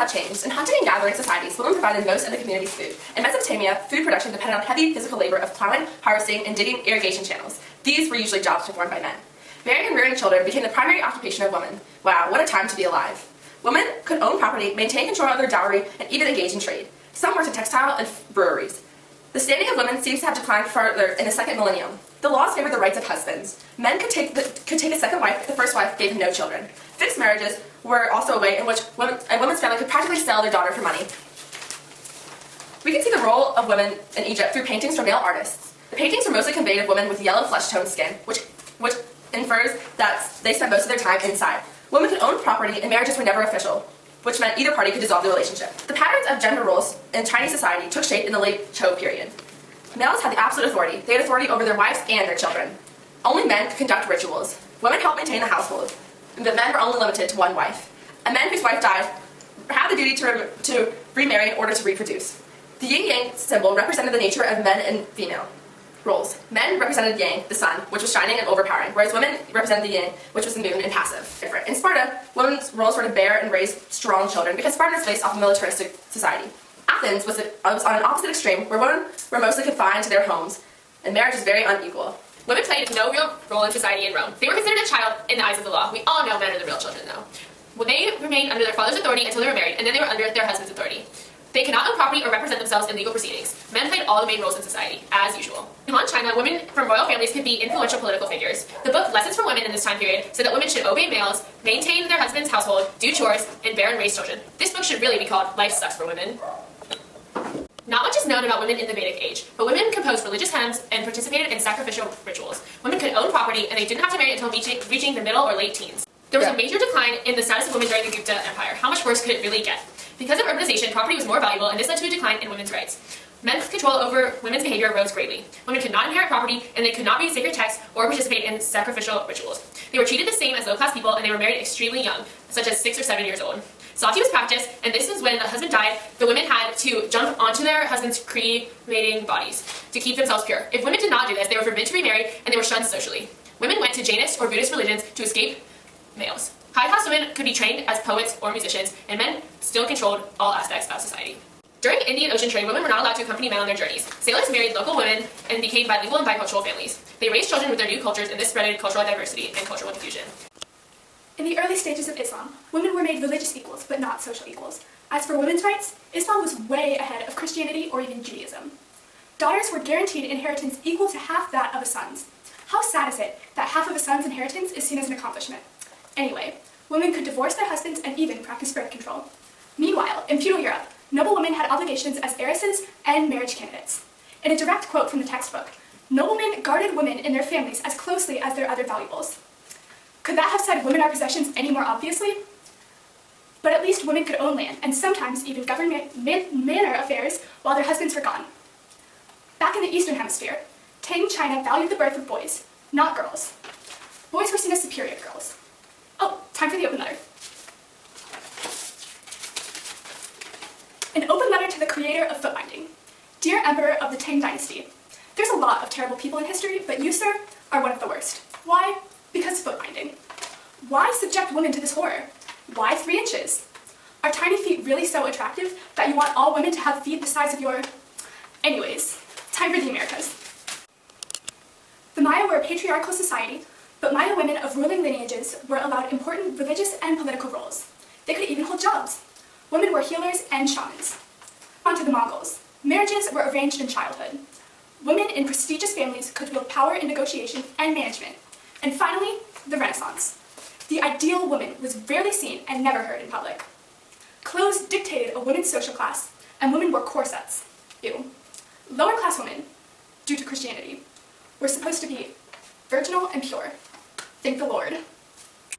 had changed. In hunting and gathering societies, women provided most of the community's food. In Mesopotamia, food production depended on heavy physical labor of plowing, harvesting, and digging irrigation channels. These were usually jobs performed by men. Marrying and rearing children became the primary occupation of women. Wow, what a time to be alive. Women could own property, maintain control of their dowry, and even engage in trade. Some worked in textile and breweries. The standing of women seems to have declined further in the second millennium. The laws favored the rights of husbands. Men could take a second wife if the first wife gave them no children. Fixed marriages were also a way in which a woman's family could practically sell their daughter for money. We can see the role of women in Egypt through paintings from male artists. The paintings were mostly conveyed of women with yellow flesh-toned skin, which infers that they spent most of their time inside. Women could own property and marriages were never official, which meant either party could dissolve the relationship. The patterns of gender roles in Chinese society took shape in the late Zhou period. Males had the absolute authority. They had authority over their wives and their children. Only men could conduct rituals. Women helped maintain the household. The men were only limited to one wife. A man whose wife died had the duty to remarry in order to reproduce. The yin-yang symbol represented the nature of men and female roles. Men represented yang, the sun, which was shining and overpowering, whereas women represented the yin, which was the moon and passive. In Sparta, women's roles were to bear and raise strong children, because Sparta is based off a militaristic society. Athens was on an opposite extreme, where women were mostly confined to their homes, and marriage was very unequal. Women played no real role in society in Rome. They were considered a child in the eyes of the law. We all know men are the real children, though. Well, they remained under their father's authority until they were married, and then they were under their husband's authority. They could not own property or represent themselves in legal proceedings. Men played all the main roles in society, as usual. In Han China, women from royal families could be influential political figures. The book Lessons for Women in this time period said that women should obey males, maintain their husband's household, do chores, and bear and raise children. This book should really be called Life Sucks for Women. Not much is known about women in the Vedic age, but women composed religious hymns and participated in sacrificial rituals. Women could own property, and they didn't have to marry until reaching the middle or late teens. There was a major decline in the status of women during the Gupta Empire. How much worse could it really get? Because of urbanization, property was more valuable, and this led to a decline in women's rights. Men's control over women's behavior rose greatly. Women could not inherit property, and they could not read sacred texts or participate in sacrificial rituals. They were treated the same as low-class people, and they were married extremely young, such as 6 or 7 years old. Sati was practiced, and this is when the husband died, the women had to jump onto their husband's cremating bodies to keep themselves pure. If women did not do this, they were forbidden to remarry, and they were shunned socially. Women went to Jainist or Buddhist religions to escape males. High-class women could be trained as poets or musicians, and men still controlled all aspects of society. During Indian Ocean trade, women were not allowed to accompany men on their journeys. Sailors married local women and became bilingual and bicultural families. They raised children with their new cultures, and this spreaded cultural diversity and cultural confusion. In the early stages of Islam, women were made religious equals, but not social equals. As for women's rights, Islam was way ahead of Christianity or even Judaism. Daughters were guaranteed inheritance equal to half that of a son's. How sad is it that half of a son's inheritance is seen as an accomplishment? Anyway, women could divorce their husbands and even practice birth control. Meanwhile, in feudal Europe, noblewomen had obligations as heiresses and marriage candidates. In a direct quote from the textbook, noblemen guarded women in their families as closely as their other valuables. Could that have said women are possessions any more obviously? But at least women could own land, and sometimes even govern manor affairs while their husbands were gone. Back in the Eastern Hemisphere, Tang China valued the birth of boys, not girls. Boys were seen as superior to girls. Oh, time for the open letter. An open letter to the creator of foot binding. Dear Emperor of the Tang Dynasty, there's a lot of terrible people in history, but you, sir, are one of the worst. Why? Because foot binding. Why subject women to this horror? Why 3 inches? Are tiny feet really so attractive that you want all women to have feet the size of your... Anyways, time for the Americas. The Maya were a patriarchal society, but Maya women of ruling lineages were allowed important religious and political roles. They could even hold jobs. Women were healers and shamans. On to the Mongols. Marriages were arranged in childhood. Women in prestigious families could wield power in negotiation and management. And finally, the Renaissance. The ideal woman was rarely seen and never heard in public. Clothes dictated a woman's social class, and women wore corsets. Ew. Lower class women, due to Christianity, were supposed to be virginal and pure. Thank the Lord.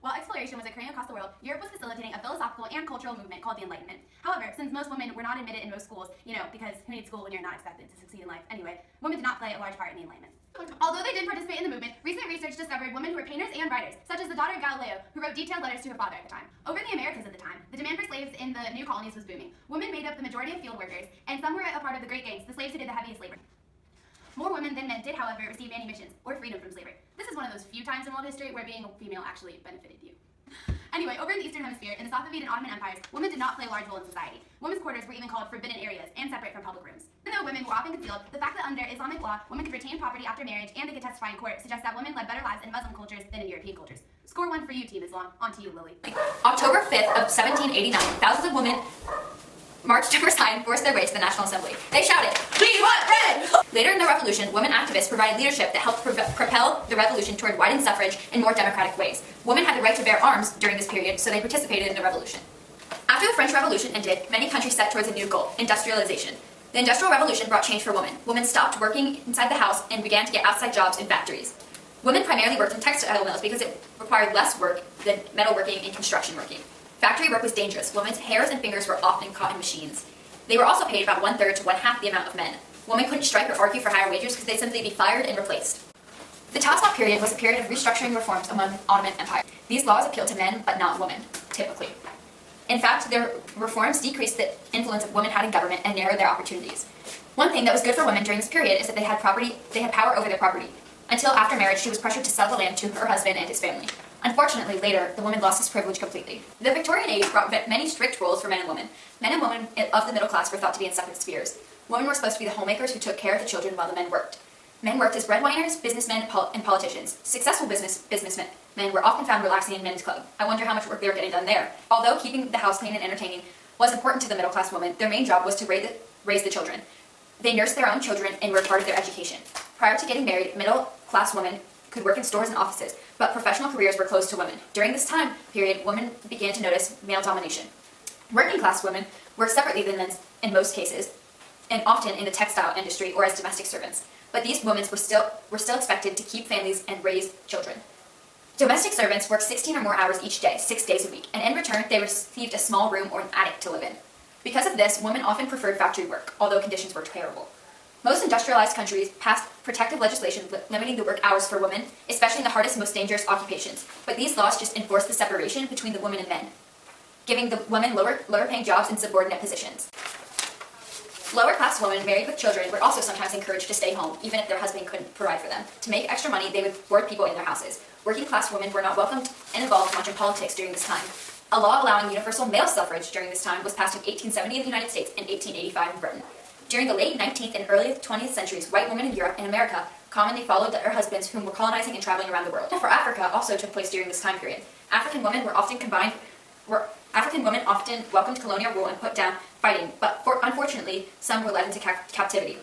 While exploration was occurring across the world, Europe was facilitating a philosophical and cultural movement called the Enlightenment. However, since most women were not admitted in most schools, because who needs school when you're not expected to succeed in life anyway, women did not play a large part in the Enlightenment. Although they did participate in the movement, recent research discovered women who were painters and writers, such as the daughter of Galileo, who wrote detailed letters to her father at the time. Over in the Americas at the time, the demand for slaves in the new colonies was booming. Women made up the majority of field workers, and some were a part of the Great Gangs, the slaves who did the heaviest labor. More women than men did, however, receive manumissions, or freedom from slavery. This is one of those few times in world history where being a female actually benefited you. Anyway, over in the Eastern Hemisphere, in the Safavid and Ottoman empires, women did not play a large role in society. Women's quarters were even called forbidden areas and separate from public rooms. Even though women were often concealed, the fact that under Islamic law, women could retain property after marriage and they could testify in court suggests that women led better lives in Muslim cultures than in European cultures. Score one for you, Team Islam. On to you, Lily. October 5th of 1789, thousands of women marched to Versailles and forced their way to the National Assembly. They shouted, "We want bread!" Later in the revolution, women activists provided leadership that helped propel the revolution toward widened suffrage in more democratic ways. Women had the right to bear arms during this period, so they participated in the revolution. After the French Revolution ended, many countries set towards a new goal, industrialization. The Industrial Revolution brought change for women. Women stopped working inside the house and began to get outside jobs in factories. Women primarily worked in textile mills because it required less work than metalworking and construction working. Factory work was dangerous. Women's hairs and fingers were often caught in machines. They were also paid about 1/3 to 1/2 the amount of men. Women couldn't strike or argue for higher wages because they'd simply be fired and replaced. The Taslak period was a period of restructuring reforms among the Ottoman Empire. These laws appealed to men, but not women, typically. In fact, their reforms decreased the influence of women had in government and narrowed their opportunities. One thing that was good for women during this period is that they had power over their property. Until after marriage, she was pressured to sell the land to her husband and his family. Unfortunately, later, the woman lost this privilege completely. The Victorian age brought many strict rules for men and women. Men and women of the middle class were thought to be in separate spheres. Women were supposed to be the homemakers who took care of the children while the men worked. Men worked as breadwinners, businessmen, and politicians. Successful businessmen were often found relaxing in men's club. I wonder how much work they were getting done there. Although keeping the house clean and entertaining was important to the middle class woman, their main job was to raise the children. They nursed their own children and were part of their education. Prior to getting married, middle class women could work in stores and offices, but professional careers were closed to women. During this time period, women began to notice male domination. Working class women worked separately than men in most cases, and often in the textile industry or as domestic servants. But these women were still expected to keep families and raise children. Domestic servants worked 16 or more hours each day, 6 days a week, and in return, they received a small room or an attic to live in. Because of this, women often preferred factory work, although conditions were terrible. Most industrialized countries passed protective legislation limiting the work hours for women, especially in the hardest, most dangerous occupations. But these laws just enforced the separation between the women and men, giving the women lower paying jobs in subordinate positions. Lower class women married with children were also sometimes encouraged to stay home, even if their husband couldn't provide for them. To make extra money, they would board people in their houses. Working class women were not welcomed and involved much in politics during this time. A law allowing universal male suffrage during this time was passed in 1870 in the United States and 1885 in Britain. During the late 19th and early 20th centuries, white women in Europe and America commonly followed their husbands whom were colonizing and traveling around the world. For Africa also took place during this time period. African women often welcomed colonial rule and put down fighting, but unfortunately, some were led into captivity.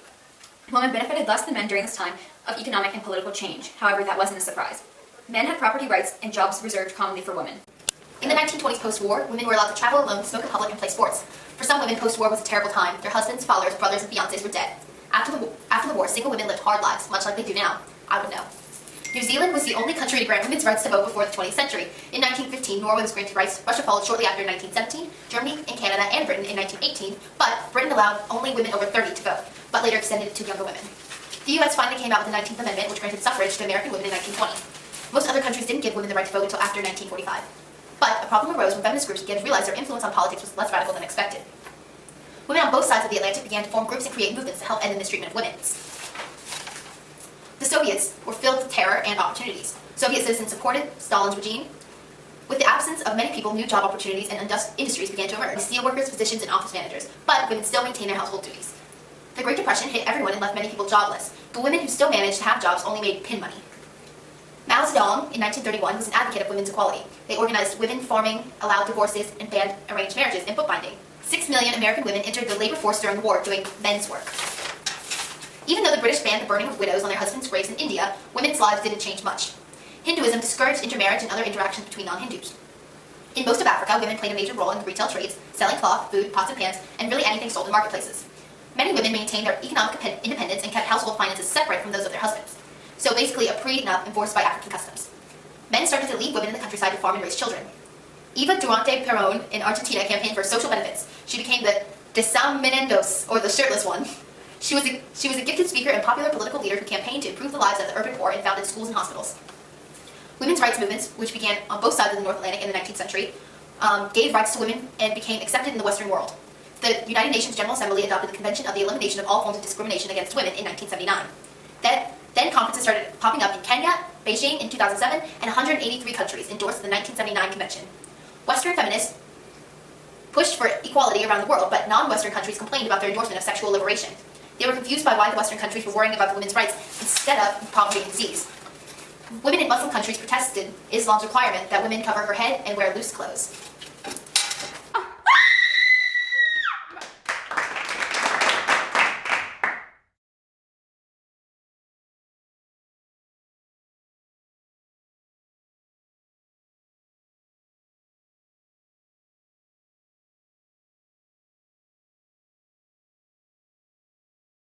Women benefited less than men during this time of economic and political change. However, that wasn't a surprise. Men had property rights and jobs reserved commonly for women. In the 1920s post-war, women were allowed to travel alone, smoke in public, and play sports. For some women, post-war was a terrible time. Their husbands, fathers, brothers, and fiancés were dead. After the war, single women lived hard lives, much like they do now. I would know. New Zealand was the only country to grant women's rights to vote before the 20th century. In 1915, Norway was granted rights. Russia followed shortly after in 1917, Germany and Canada and Britain in 1918, but Britain allowed only women over 30 to vote, but later extended it to younger women. The U.S. finally came out with the 19th Amendment, which granted suffrage to American women in 1920. Most other countries didn't give women the right to vote until after 1945. But a problem arose when feminist groups began to realize their influence on politics was less radical than expected. Women on both sides of the Atlantic began to form groups and create movements to help end the mistreatment of women. The Soviets were filled with terror and opportunities. Soviet citizens supported Stalin's regime. With the absence of many people, new job opportunities and industries began to emerge. Steelworkers, physicians, and office managers. But women still maintained their household duties. The Great Depression hit everyone and left many people jobless. The women who still managed to have jobs only made pin money. Mao Zedong, in 1931, was an advocate of women's equality. They organized women farming, allowed divorces, and banned arranged marriages and bookbinding. 6 million American women entered the labor force during the war doing men's work. Even though the British banned the burning of widows on their husbands' graves in India, women's lives didn't change much. Hinduism discouraged intermarriage and other interactions between non-Hindus. In most of Africa, women played a major role in the retail trades, selling cloth, food, pots and pans, and really anything sold in marketplaces. Many women maintained their economic independence and kept household finances separate from those of their husbands. So basically a prenup enforced by African customs. Men started to leave women in the countryside to farm and raise children. Eva Durante Perón in Argentina campaigned for social benefits. She became the Desaminados, or the shirtless one. She was a gifted speaker and popular political leader who campaigned to improve the lives of the urban poor and founded schools and hospitals. Women's rights movements, which began on both sides of the North Atlantic in the 19th century, gave rights to women and became accepted in the Western world. The United Nations General Assembly adopted the Convention of the Elimination of All Forms of Discrimination Against Women in 1979. Then conferences started popping up in Kenya, Beijing in 2007, and 183 countries endorsed the 1979 convention. Western feminists pushed for equality around the world, but non-Western countries complained about their endorsement of sexual liberation. They were confused by why the Western countries were worrying about the women's rights instead of poverty and disease. Women in Muslim countries protested Islam's requirement that women cover her head and wear loose clothes.